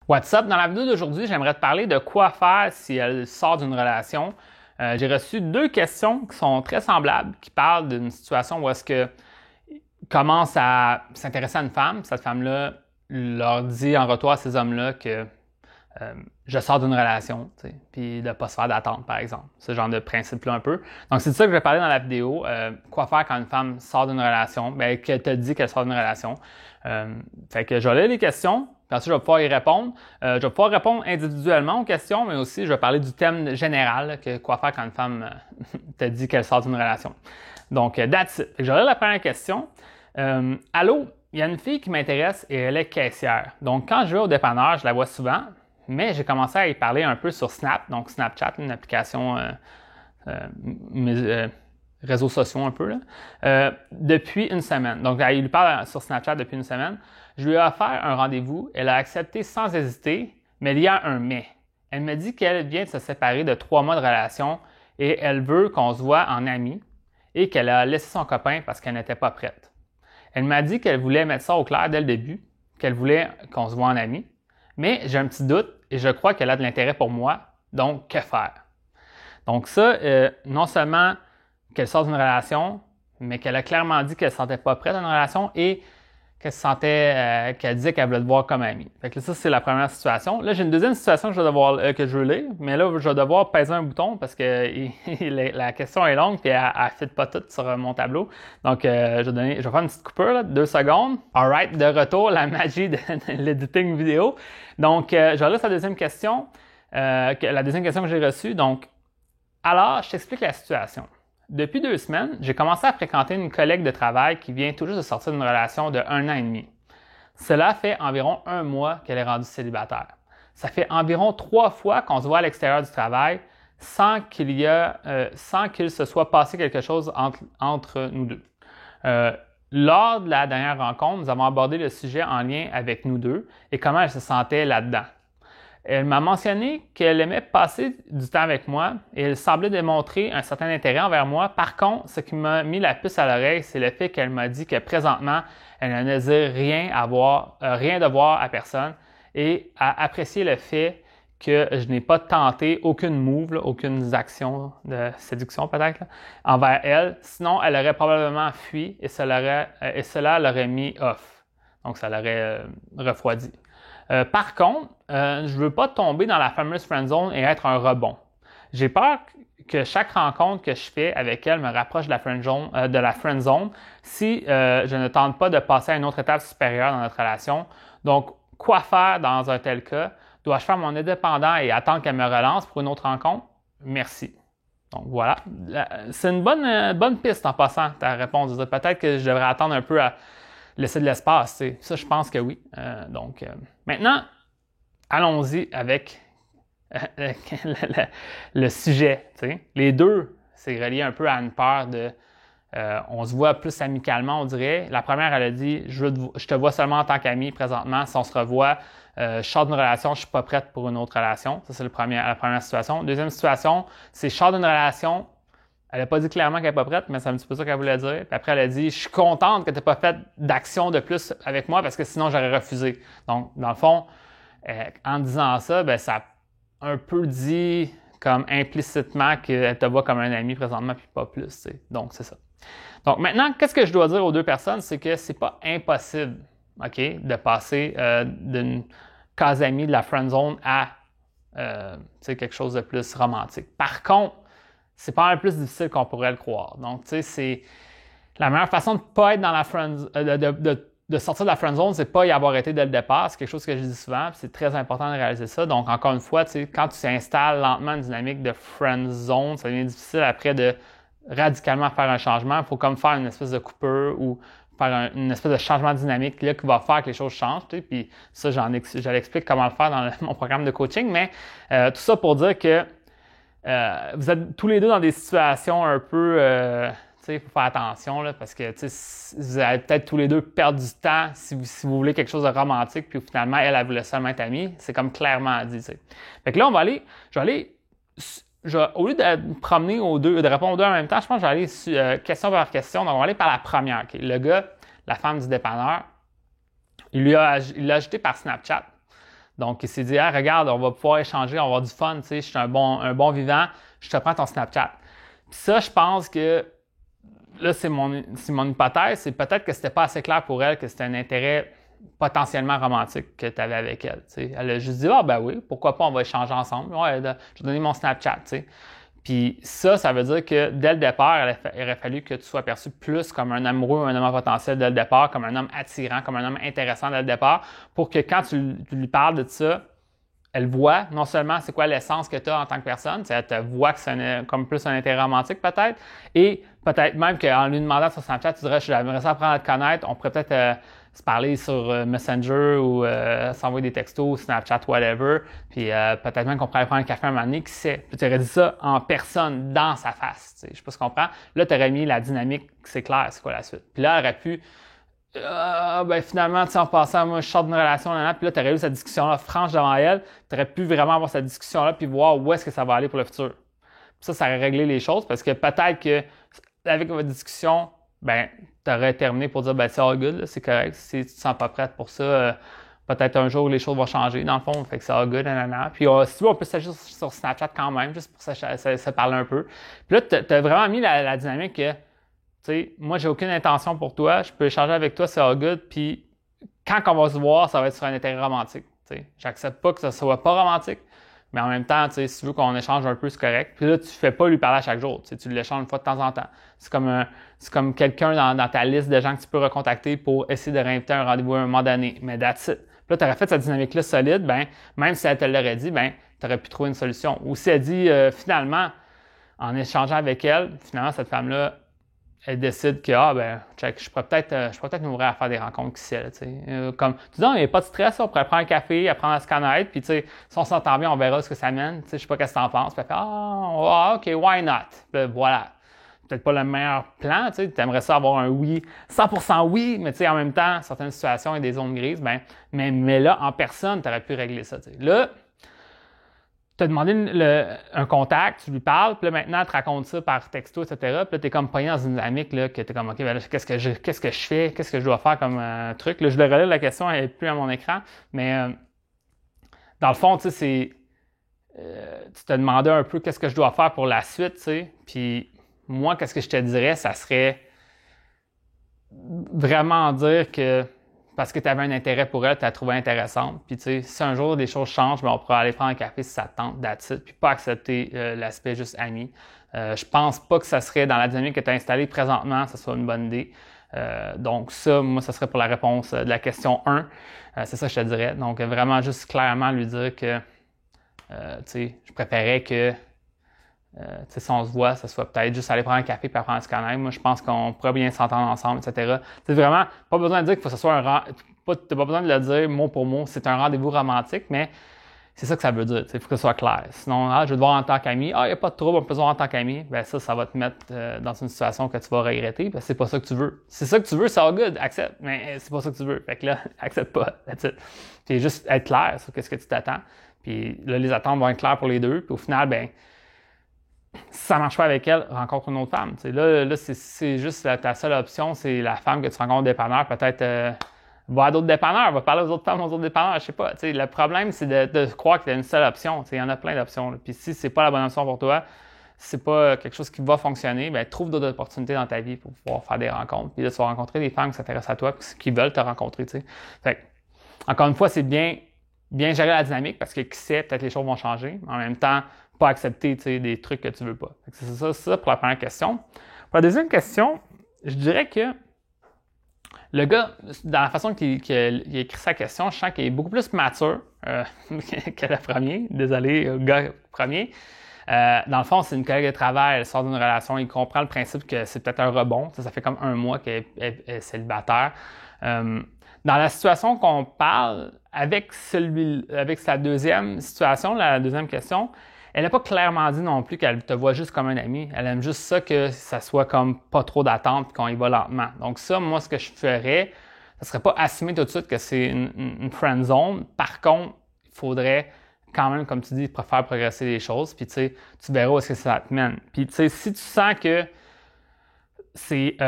What's up? Dans la vidéo d'aujourd'hui, j'aimerais te parler de quoi faire si elle sort d'une relation. J'ai reçu 2 questions qui sont très semblables, qui parlent d'une situation où est-ce que commence à s'intéresser à une femme. Cette femme-là leur dit en retour à ces hommes-là que je sors d'une relation, puis de ne pas se faire d'attente, par exemple. Ce genre de principe-là un peu. Donc, c'est de ça que je vais parler dans la vidéo. Quoi faire quand une femme sort d'une relation, bien, qu'elle te dit qu'elle sort d'une relation. Fait que je vais lire les questions, puis ensuite je vais pouvoir y répondre. Je vais pouvoir répondre individuellement aux questions, mais aussi je vais parler du thème général, que quoi faire quand une femme te dit qu'elle sort d'une relation. Donc, that's it. Fait que je vais lire la première question. Allô, il y a une fille qui m'intéresse et elle est caissière. Donc, quand je vais au dépanneur, je la vois souvent. Mais j'ai commencé à y parler un peu sur Snap, donc Snapchat, une application réseaux sociaux un peu, là, depuis une semaine. Donc, il lui parle sur Snapchat depuis une semaine. Je lui ai offert un rendez-vous. Elle a accepté sans hésiter, mais il y a un mais. Elle me dit qu'elle vient de se séparer de 3 mois de relation et elle veut qu'on se voit en amis et qu'elle a laissé son copain parce qu'elle n'était pas prête. Elle m'a dit qu'elle voulait mettre ça au clair dès le début, qu'elle voulait qu'on se voit en amis. Mais j'ai un petit doute et je crois qu'elle a de l'intérêt pour moi. Donc, que faire? Donc ça, non seulement qu'elle sort d'une relation, mais qu'elle a clairement dit qu'elle ne se sentait pas prête à une relation et qu'elle disait qu'elle voulait te voir comme amie. Fait que ça, c'est la première situation. Là, j'ai une deuxième situation que je veux lire, mais là, je vais devoir peser un bouton parce que la question est longue et elle ne fit pas toute sur mon tableau. Donc, je vais faire une petite coupure, là, 2 secondes. Alright, de retour, la magie de l'editing vidéo. Donc, je vais lire sa deuxième question, la deuxième question que j'ai reçue. Donc, alors, je t'explique la situation. Depuis 2 semaines, j'ai commencé à fréquenter une collègue de travail qui vient tout juste de sortir d'une relation de 1 an et demi. Cela fait environ 1 mois qu'elle est rendue célibataire. Ça fait environ 3 fois qu'on se voit à l'extérieur du travail sans qu'il se soit passé quelque chose entre nous deux. Lors de la dernière rencontre, nous avons abordé le sujet en lien avec nous deux et comment elle se sentait là-dedans. Elle m'a mentionné qu'elle aimait passer du temps avec moi et elle semblait démontrer un certain intérêt envers moi. Par contre, ce qui m'a mis la puce à l'oreille, c'est le fait qu'elle m'a dit que présentement, elle ne désire rien devoir à personne et a apprécié le fait que je n'ai pas tenté aucune move, aucune action de séduction peut-être, envers elle. Sinon, elle aurait probablement fui et cela l'aurait mis off. Donc, ça l'aurait refroidi. Par contre, je ne veux pas tomber dans la fameuse friend zone et être un rebond. J'ai peur que chaque rencontre que je fais avec elle me rapproche de la friend zone si je ne tente pas de passer à une autre étape supérieure dans notre relation. Donc, quoi faire dans un tel cas? Dois-je faire mon indépendant et attendre qu'elle me relance pour une autre rencontre? Merci. Donc voilà. C'est une bonne piste en passant ta réponse. Peut-être que je devrais attendre un peu à laisser de l'espace. Ça, je pense que oui. Maintenant, allons-y avec le sujet. Les deux, c'est relié un peu à une peur de... on se voit plus amicalement, on dirait. La première, elle a dit « Je te vois seulement en tant qu'ami présentement. Si on se revoit, je sors d'une relation, je ne suis pas prête pour une autre relation. » Ça, c'est la première situation. Deuxième situation, c'est « Je sors d'une relation. » Elle n'a pas dit clairement qu'elle n'est pas prête, mais c'est un petit peu ça qu'elle voulait dire. Puis après, elle a dit « Je suis contente que tu n'aies pas fait d'action de plus avec moi parce que sinon, j'aurais refusé. » Donc, dans le fond, en disant ça, ben, ça a un peu dit comme implicitement qu'elle te voit comme un ami présentement, puis pas plus. T'sais. Donc, c'est ça. Donc, maintenant, qu'est-ce que je dois dire aux 2 personnes? C'est que c'est pas impossible, OK, de passer d'une case amie de la friend zone à quelque chose de plus romantique. Par contre, c'est pas un plus difficile qu'on pourrait le croire. Donc, tu sais, c'est la meilleure façon de pas être dans la de sortir de la friend zone, c'est pas y avoir été dès le départ. C'est quelque chose que je dis souvent, puis c'est très important de réaliser ça. Donc, encore une fois, tu sais, quand tu t'installes lentement une dynamique de friend zone, ça devient difficile après de radicalement faire un changement. Il faut comme faire une espèce de coupure ou faire une espèce de changement de dynamique là, qui va faire que les choses changent. Tu sais, puis ça, je l'explique comment le faire dans mon programme de coaching. Mais tout ça pour dire que vous êtes tous les deux dans des situations un peu... il faut faire attention là, parce que vous allez peut-être tous les deux perdre du temps si vous voulez quelque chose de romantique, puis finalement, elle voulait seulement être amie. C'est comme clairement dit. T'sais. Fait que là, au lieu de me promener de répondre aux 2 en même temps, je pense que je vais aller question par question. Donc, on va aller par la première. Okay. Le gars, la femme du dépanneur, il l'a ajouté par Snapchat. Donc, il s'est dit, ah, regarde, on va pouvoir échanger, on va avoir du fun, tu sais, je suis un bon vivant, je te prends ton Snapchat. Puis ça, je pense que, là, c'est mon hypothèse, c'est peut-être que c'était pas assez clair pour elle que c'était un intérêt potentiellement romantique que tu avais avec elle. T'sais. Elle a juste dit, ah ben oui, pourquoi pas, on va échanger ensemble. Ouais, je vais donner mon Snapchat, tu sais. Puis ça veut dire que dès le départ, il aurait fallu que tu sois perçu plus comme un amoureux, un homme potentiel dès le départ, comme un homme attirant, comme un homme intéressant dès le départ, pour que quand tu lui parles de ça, elle voit non seulement c'est quoi l'essence que tu as en tant que personne, elle te voit que c'est comme plus un intérêt romantique peut-être, et peut-être même qu'en lui demandant sur Snapchat, tu dirais, j'aimerais ça apprendre à te connaître, on pourrait peut-être se parler sur Messenger ou s'envoyer des textos, Snapchat, whatever, puis peut-être même qu'on pourrait aller prendre un café un moment donné, qui sait. Puis tu aurais dit ça en personne, dans sa face, je sais pas si tu comprends. Là, tu aurais mis la dynamique, c'est clair, c'est quoi la suite. Puis là, elle aurait pu ben finalement, tu sais, en passant, moi, je sors d'une relation, puis là, tu aurais eu cette discussion-là franche devant elle, tu aurais pu vraiment avoir cette discussion-là, puis voir où est-ce que ça va aller pour le futur. Puis ça aurait réglé les choses, parce que peut-être que, avec votre discussion, ben, tu aurais terminé pour dire, ben, c'est all good, là, c'est correct, si tu te sens pas prête pour ça, peut-être un jour, les choses vont changer, dans le fond, fait que c'est all good, nanana. Puis si tu veux, on peut s'agir sur Snapchat quand même, juste pour se parler un peu. Puis là, tu as vraiment mis la dynamique que, tu sais, moi, j'ai aucune intention pour toi, je peux échanger avec toi, c'est all good, puis quand on va se voir, ça va être sur un intérêt romantique. Tu sais. J'accepte pas que ça soit pas romantique, mais en même temps, tu sais, si tu veux qu'on échange un peu, c'est correct. Puis là, tu fais pas lui parler à chaque jour, tu sais, tu l'échanges une fois de temps en temps. C'est comme quelqu'un dans ta liste de gens que tu peux recontacter pour essayer de réinviter un rendez-vous à un moment donné, mais that's it. Puis là, tu aurais fait cette dynamique-là solide, ben même si elle te l'aurait dit, ben tu aurais pu trouver une solution. Ou si elle dit, finalement, en échangeant avec elle, finalement, cette femme-là, elle décide que, check, je pourrais peut-être m'ouvrir à faire des rencontres qui sait, tu sais. Comme, tu dis, non, il n'y a pas de stress, on pourrait prendre un café, apprendre à se connaître, puis tu sais, si on s'entend bien, on verra ce que ça mène, tu sais, je sais pas qu'est-ce que t'en penses, puis elle fait, ok, why not? Puis voilà. Peut-être pas le meilleur plan, tu sais, t'aimerais ça avoir un oui, 100% oui, mais tu sais, en même temps, certaines situations, il y a des zones grises, ben, mais là, en personne, tu aurais pu régler ça, tu sais. Là, tu as demandé un contact, tu lui parles, puis là maintenant, elle te raconte ça par texto, etc. Puis là, tu es comme pogné dans une dynamique là, que tu es comme, OK, ben là, qu'est-ce que je fais? Qu'est-ce que je dois faire comme truc? Là, je le relève la question, elle n'est plus à mon écran. Mais dans le fond, tu sais, tu te demandais un peu qu'est-ce que je dois faire pour la suite, tu sais. Puis moi, qu'est-ce que je te dirais? Ça serait vraiment dire que parce que tu avais un intérêt pour elle, tu l'as trouvée intéressante. Puis, tu sais, si un jour des choses changent, ben, on pourra aller prendre un café si ça te tente, that's it, puis pas accepter l'aspect juste ami. Je pense pas que ça serait dans la dynamique que tu as installée présentement, ça soit une bonne idée. Donc, ça, moi, ça serait pour la réponse de la question 1. C'est ça que je te dirais. Donc, vraiment juste clairement lui dire que, tu sais, je préférais que si on se voit, ça soit peut-être juste aller prendre un café et apprendre à se connaître. Moi, je pense qu'on pourrait bien s'entendre ensemble, etc. C'est vraiment pas besoin de dire qu'il faut que ce soit t'as pas besoin de le dire mot pour mot, c'est un rendez-vous romantique, mais c'est ça que ça veut dire. Il faut que ce soit clair. Sinon, je vais te voir en tant qu'ami. Il n'y a pas de trouble, on peut se voir en tant qu'ami. Ben ça va te mettre dans une situation que tu vas regretter, parce que c'est pas ça que tu veux. C'est ça que tu veux, c'est all good, accepte, mais c'est pas ça que tu veux. Fait que là, accepte pas, that's it. Puis juste être clair sur ce que tu t'attends. Puis là, les attentes vont être claires pour les deux. Puis au final, ben si ça marche pas avec elle, rencontre une autre femme. T'sais, là c'est juste ta seule option, c'est la femme que tu rencontres au dépanneur. Peut-être va à d'autres dépanneurs, va parler aux autres femmes, aux autres dépanneurs, je sais pas. T'sais, le problème, c'est de croire qu'il y a une seule option. Il y en a plein d'options. Là. Puis si c'est pas la bonne option pour toi, si c'est pas quelque chose qui va fonctionner, ben trouve d'autres opportunités dans ta vie pour pouvoir faire des rencontres. Puis là, tu vas rencontrer des femmes qui s'intéressent à toi, qui veulent te rencontrer. T'sais. Fait encore une fois, c'est bien gérer la dynamique parce que qui sait, peut-être les choses vont changer. En même temps, pas accepter des trucs que tu veux pas. C'est ça pour la première question. Pour la deuxième question, je dirais que le gars, dans la façon qu'il a écrit sa question, je sens qu'il est beaucoup plus mature que le premier. Désolé, gars premier. Dans le fond, c'est une collègue de travail, elle sort d'une relation, il comprend le principe que c'est peut-être un rebond. Ça fait comme 1 mois qu'elle est célibataire. Dans la situation qu'on parle, avec sa deuxième situation, la deuxième question, elle n'a pas clairement dit non plus qu'elle te voit juste comme un ami. Elle aime juste ça que ça soit comme pas trop d'attente et qu'on y va lentement. Donc ça, moi, ce que je ferais, ce serait pas assumer tout de suite que c'est une friend zone. Par contre, il faudrait quand même, comme tu dis, faire progresser les choses. Puis tu sais, tu verras où est-ce que ça te mène. Puis tu sais, si tu sens que c'est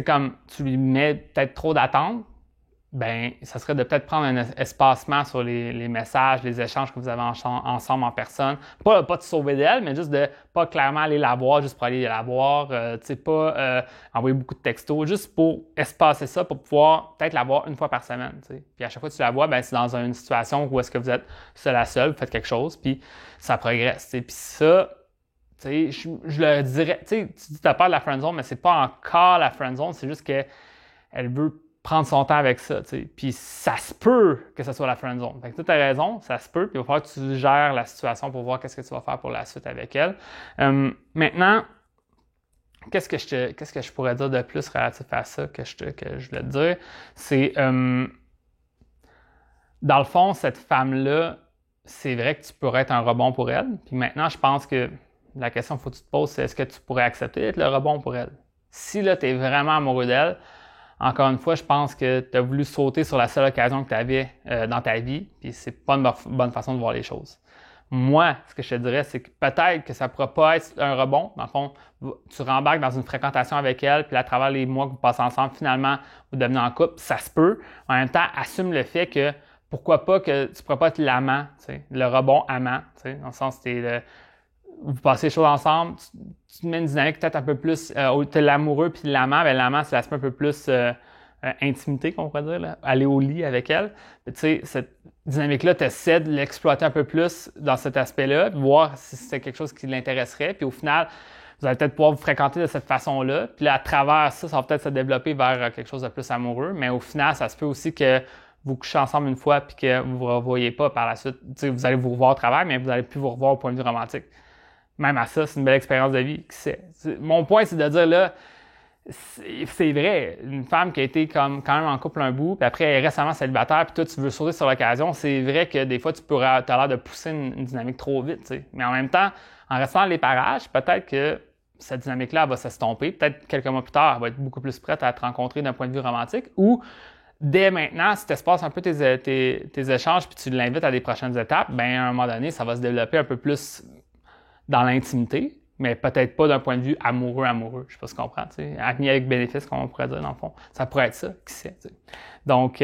comme tu lui mets peut-être trop d'attente, ben, ça serait de peut-être prendre un espacement sur les messages, les échanges que vous avez ensemble en personne. Pas de sauver d'elle, mais juste de pas clairement aller la voir, juste pour aller la voir. Tu sais, pas envoyer beaucoup de textos, juste pour espacer ça, pour pouvoir peut-être la voir une fois par semaine. Tu sais. Puis à chaque fois que tu la vois, ben, c'est dans une situation où est-ce que vous êtes seul à seul, vous faites quelque chose, puis ça progresse. Tu sais. Puis ça, tu sais, je le dirais, tu sais, tu dis que tu as peur de la friendzone, mais c'est pas encore la friendzone, c'est juste qu'elle veut prendre son temps avec ça, tu sais. Puis ça se peut que ce soit la friendzone. Fait que tu as raison, ça se peut, puis il va falloir que tu gères la situation pour voir qu'est-ce que tu vas faire pour la suite avec elle. Maintenant, qu'est-ce que je pourrais dire de plus relatif à ça que je voulais te dire? C'est, dans le fond, cette femme-là, c'est vrai que tu pourrais être un rebond pour elle. Puis maintenant, je pense que la question qu'il faut que tu te poses, c'est est-ce que tu pourrais accepter d'être le rebond pour elle? Si là, tu es vraiment amoureux d'elle, encore une fois, je pense que tu as voulu sauter sur la seule occasion que tu avais dans ta vie, puis c'est pas une bonne façon de voir les choses. Moi, ce que je te dirais, c'est que peut-être que ça ne pourra pas être un rebond. Dans le fond, tu rembarques dans une fréquentation avec elle, puis à travers les mois que vous passez ensemble, finalement, vous devenez en couple, ça se peut. En même temps, assume le fait que pourquoi pas que tu ne pourras pas être l'amant, le rebond amant, dans le sens que vous passez les choses ensemble, tu te mets une dynamique peut-être un peu plus, tu es l'amoureux puis l'amant, ben l'amant, c'est l'aspect un peu plus intimité, qu'on pourrait dire, là, aller au lit avec elle. Tu sais, cette dynamique-là, tu essaies de l'exploiter un peu plus dans cet aspect-là, puis voir si c'est quelque chose qui l'intéresserait, puis au final, vous allez peut-être pouvoir vous fréquenter de cette façon-là, puis là, à travers ça, ça va peut-être se développer vers quelque chose de plus amoureux, mais au final, ça se peut aussi que vous couchez ensemble une fois puis que vous ne vous revoyez pas par la suite. Tu sais, vous allez vous revoir au travail, mais vous n'allez plus vous revoir au point de vue romantique. Même à ça, c'est une belle expérience de vie. Mon point, c'est de dire là, c'est vrai, une femme qui a été quand même en couple un bout, puis après elle est récemment célibataire, puis toi tu veux sauter sur l'occasion, c'est vrai que des fois tu as l'air de pousser une dynamique trop vite, tu sais. Mais en même temps, en restant dans les parages, peut-être que cette dynamique-là va s'estomper. Peut-être quelques mois plus tard, elle va être beaucoup plus prête à te rencontrer d'un point de vue romantique, ou dès maintenant, si tu espaces un peu tes échanges puis tu l'invites à des prochaines étapes, ben à un moment donné, ça va se développer un peu plus dans l'intimité, mais peut-être pas d'un point de vue amoureux. Je sais pas si tu comprends, tu sais. Ami avec bénéfice, comme on pourrait dire, dans le fond. Ça pourrait être ça, qui sait, tu sais. Donc,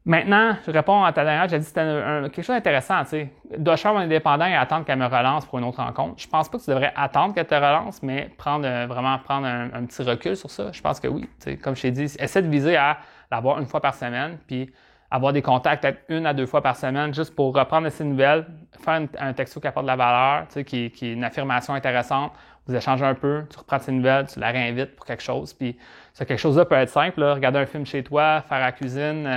maintenant, je réponds à ta dernière, j'ai dit que c'était quelque chose d'intéressant, tu sais. Dois-je faire mon indépendant et attendre qu'elle me relance pour une autre rencontre? Je pense pas que tu devrais attendre qu'elle te relance, mais vraiment prendre un petit recul sur ça. Je pense que oui. Tu sais, comme je t'ai dit, essaie de viser à l'avoir une fois par semaine, puis avoir des contacts peut-être 1 à 2 fois par semaine, juste pour reprendre ses nouvelles, faire un texto qui apporte de la valeur, tu sais, qui est une affirmation intéressante. Vous échangez un peu, tu reprends ses nouvelles, tu la réinvites pour quelque chose. Puis ça, quelque chose-là peut être simple, là, regarder un film chez toi, faire la cuisine,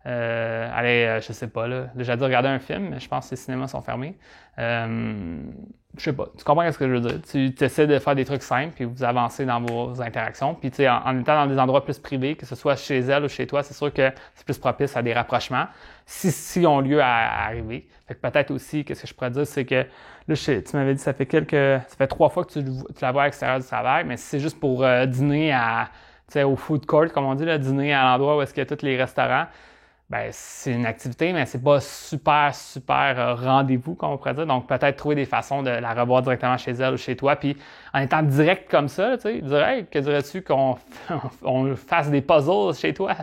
aller, je sais pas, là, j'allais dire regarder un film, mais je pense que les cinémas sont fermés. Je sais pas, tu comprends ce que je veux dire? Tu essaies de faire des trucs simples, puis vous avancez dans vos interactions. Puis tu sais, en étant dans des endroits plus privés, que ce soit chez elle ou chez toi, c'est sûr que c'est plus propice à des rapprochements, si ont lieu à arriver. Fait que peut-être aussi, qu'est-ce que je pourrais dire, c'est que là, tu m'avais dit, ça fait 3 fois que tu la vois à l'extérieur du travail, mais si c'est juste pour dîner au food court, comme on dit, là, dîner à l'endroit où est-ce qu'il y a tous les restaurants, ben c'est une activité, mais c'est pas super rendez-vous, comme on pourrait dire. Donc, peut-être trouver des façons de la revoir directement chez elle ou chez toi. Puis, en étant direct comme ça, tu sais, dire, hey, que dirais-tu qu'on on fasse des puzzles chez toi?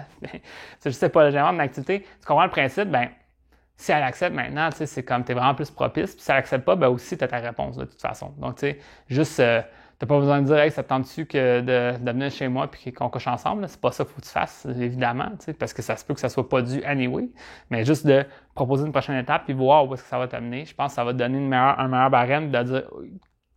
Je sais pas, le gérant d'une activité. Tu comprends le principe? Ben, si elle accepte maintenant, tu sais, c'est comme t'es vraiment plus propice. Puis, si elle accepte pas, ben aussi, t'as ta réponse de toute façon. Donc, tu sais, juste, t'as pas besoin de dire, hey, ça te tente-tu que de venir chez moi puis qu'on couche ensemble? Là? C'est pas ça qu'il faut que tu fasses, évidemment, parce que ça se peut que ça soit pas dû anyway. Mais juste de proposer une prochaine étape puis voir où est-ce que ça va t'amener. Je pense que ça va te donner un meilleur barème de dire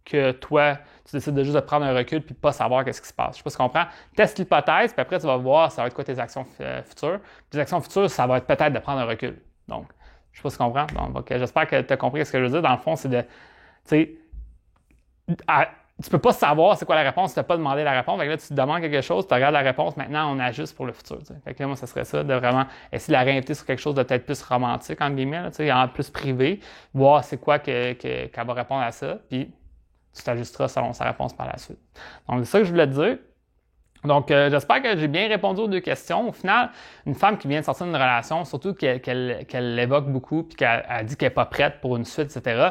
que toi, tu décides de juste de prendre un recul puis pas savoir qu'est-ce qui se passe. Je sais pas si tu comprends. Teste l'hypothèse puis après, tu vas voir ça va être quoi tes actions futures. Puis les actions futures, ça va être peut-être de prendre un recul. Donc, je sais pas si tu comprends. Donc, j'espère que tu as compris ce que je veux dire. Dans le fond, c'est de, tu sais, tu peux pas savoir c'est quoi la réponse si tu n'as pas demandé la réponse. Fait que là, tu te demandes quelque chose, tu regardes la réponse, maintenant on ajuste pour le futur. T'sais. Fait que là, moi, ça serait ça, de vraiment essayer de la réinviter sur quelque chose de peut-être plus romantique, entre guillemets, là, en plus privé, voir c'est quoi qu'elle va répondre à ça, puis tu t'ajusteras selon sa réponse par la suite. Donc, c'est ça que je voulais te dire. Donc, j'espère que j'ai bien répondu aux 2 questions. Au final, une femme qui vient de sortir d'une relation, surtout qu'elle l'évoque beaucoup, puis qu'elle dit qu'elle n'est pas prête pour une suite, etc.,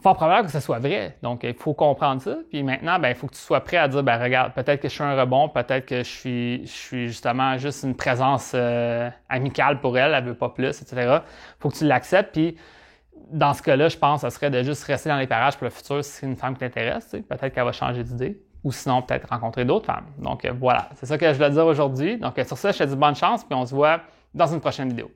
fort probable que ce soit vrai. Donc, il faut comprendre ça. Puis maintenant, ben, il faut que tu sois prêt à dire, ben, regarde, peut-être que je suis un rebond, peut-être que je suis justement juste une présence amicale pour elle, elle veut pas plus, etc. Il faut que tu l'acceptes. Puis, dans ce cas-là, je pense que ce serait de juste rester dans les parages pour le futur si c'est une femme qui t'intéresse. Peut-être qu'elle va changer d'idée. Ou sinon, peut-être rencontrer d'autres femmes. Donc, voilà. C'est ça que je voulais dire aujourd'hui. Donc, sur ça, je te dis bonne chance, puis on se voit dans une prochaine vidéo.